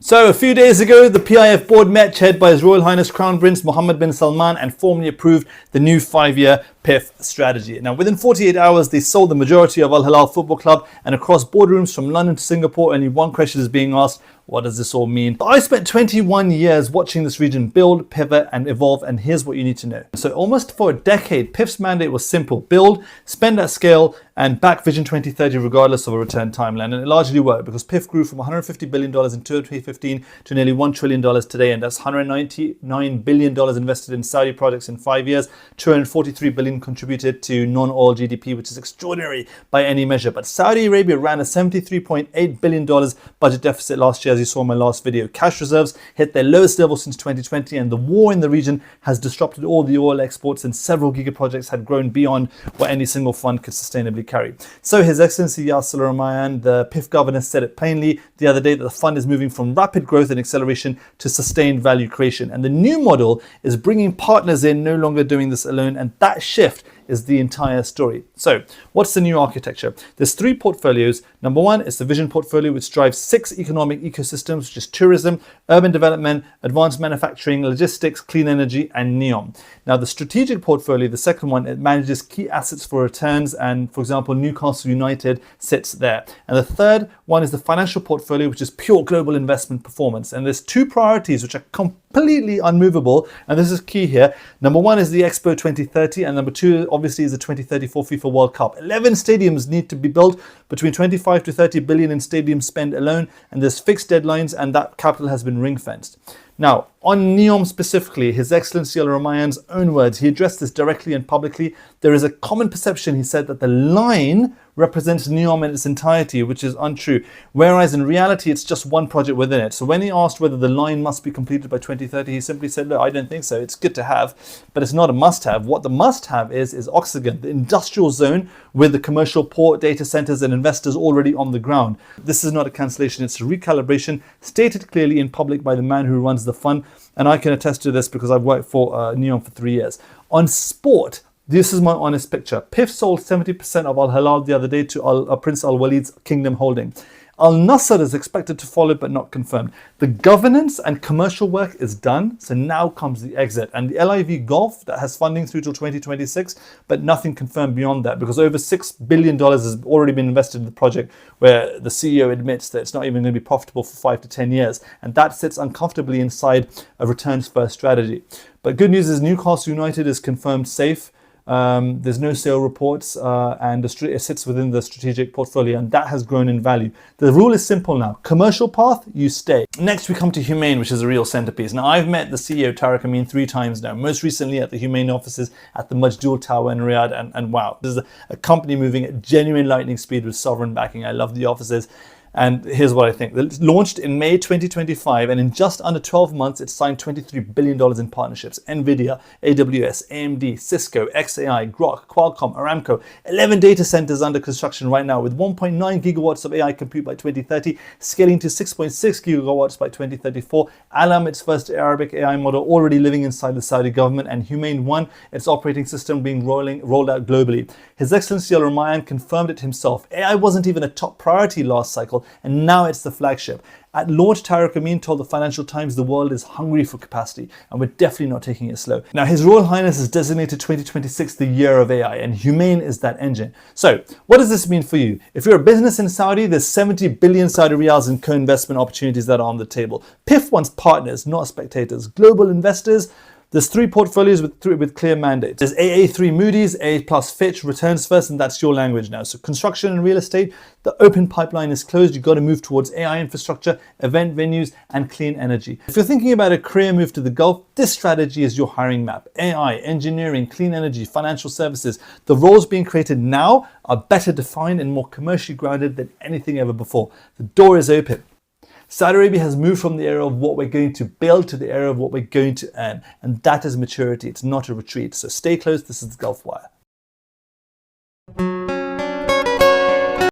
So a few days ago, the PIF board met, chaired by His Royal Highness Crown Prince Mohammed bin Salman, and formally approved the new 5-year PIF strategy. Now, within 48 hours, they sold the majority of Al Hilal Football Club, and across boardrooms from London to Singapore, only one question is being asked: what does this all mean? I spent 21 years watching this region build, pivot, and evolve, and here's what you need to know. So almost for a decade, PIF's mandate was simple: build, spend at scale, and back Vision 2030 regardless of a return timeline. And it largely worked, because PIF grew from $150 billion in 2015 to nearly $1 trillion today, and that's $199 billion invested in Saudi projects in 5 years, $243 billion contributed to non-oil GDP, which is extraordinary by any measure. But Saudi Arabia ran a $73.8 billion budget deficit last year, as you saw in my last video. Cash reserves hit their lowest level since 2020, and the war in the region has disrupted all the oil exports, and several giga projects had grown beyond what any single fund could sustainably carry. So His Excellency Yasir Al-Rumayyan, the PIF governor, said it plainly the other day that the fund is moving from rapid growth and acceleration to sustained value creation. And the new model is bringing partners in, no longer doing this alone, and that shift is the entire story. So what's the new architecture? There's 3 portfolios. Number 1 is the Vision portfolio, which drives 6 economic ecosystems, which is tourism, urban development, advanced manufacturing, logistics, clean energy, and NEOM. Now the strategic portfolio, the second one, it manages key assets for returns, and for example, Newcastle United sits there. And the third one is the financial portfolio, which is pure global investment performance. And there's 2 priorities which are completely unmovable, and this is key here. Number 1 is the Expo 2030, and number 2 obviously is the 2034 FIFA World Cup. 11 stadiums need to be built, between 25 to 30 billion in stadium spend alone, and there's fixed deadlines, and that capital has been ring-fenced. Now, on NEOM specifically, His Excellency Al-Rumayyan's own words, he addressed this directly and publicly. There is a common perception, he said, that the line represents NEOM in its entirety, which is untrue, whereas in reality it's just one project within it. So when he asked whether the line must be completed by 2030, he simply said, look, I don't think so. It's good to have, but it's not a must-have. What the must-have is Oxygen, the industrial zone with the commercial port, data centers, and investors already on the ground. This is not a cancellation, it's a recalibration, stated clearly in public by the man who runs the fund, and I can attest to this because I've worked for NEOM for 3 years. On sport, this is my honest picture. PIF sold 70% of Al Hilal the other day to Prince Al Walid's Kingdom holding. Al Nasser is expected to follow, but not confirmed. The governance and commercial work is done, so now comes the exit. And the LIV Golf, that has funding through till 2026, but nothing confirmed beyond that, because over $6 billion has already been invested in the project, where the CEO admits that it's not even going to be profitable for 5 to 10 years. And that sits uncomfortably inside a returns-first strategy. But good news is Newcastle United is confirmed safe. There's no sale reports, and it sits within the strategic portfolio, and that has grown in value. The rule is simple now: commercial path, you stay. Next we come to HUMAIN, which is a real centerpiece. Now, I've met the CEO Tariq Amin 3 times now, most recently at the HUMAIN offices at the Majdool Tower in Riyadh, and wow, this is a company moving at genuine lightning speed with sovereign backing. I love the offices. And here's what I think. It launched in May 2025, and in just under 12 months, it signed $23 billion in partnerships. NVIDIA, AWS, AMD, Cisco, XAI, Grok, Qualcomm, Aramco. 11 data centers under construction right now, with 1.9 gigawatts of AI compute by 2030, scaling to 6.6 gigawatts by 2034. Alam, its first Arabic AI model, already living inside the Saudi government, and HUMAIN 1, its operating system, being rolled out globally. His Excellency Al-Rumayyan confirmed it himself. AI wasn't even a top priority last cycle, and now it's the flagship. At launch, Tariq Amin told the Financial Times the world is hungry for capacity, and we're definitely not taking it slow. Now, His Royal Highness has designated 2026 the year of AI, and HUMAIN is that engine. So what does this mean for you? If you're a business in Saudi, there's 70 billion Saudi riyals in co-investment opportunities that are on the table. PIF wants partners, not spectators. Global investors. There's 3 portfolios with clear mandates. There's AA3 Moody's, AA plus Fitch, returns first, and that's your language now. So construction and real estate, the open pipeline is closed. You've got to move towards AI infrastructure, event venues, and clean energy. If you're thinking about a career move to the Gulf, this strategy is your hiring map. AI, engineering, clean energy, financial services. The roles being created now are better defined and more commercially grounded than anything ever before. The door is open. Saudi Arabia has moved from the era of what we're going to build to the era of what we're going to earn. And that is maturity. It's not a retreat. So stay close. This is GulfWire.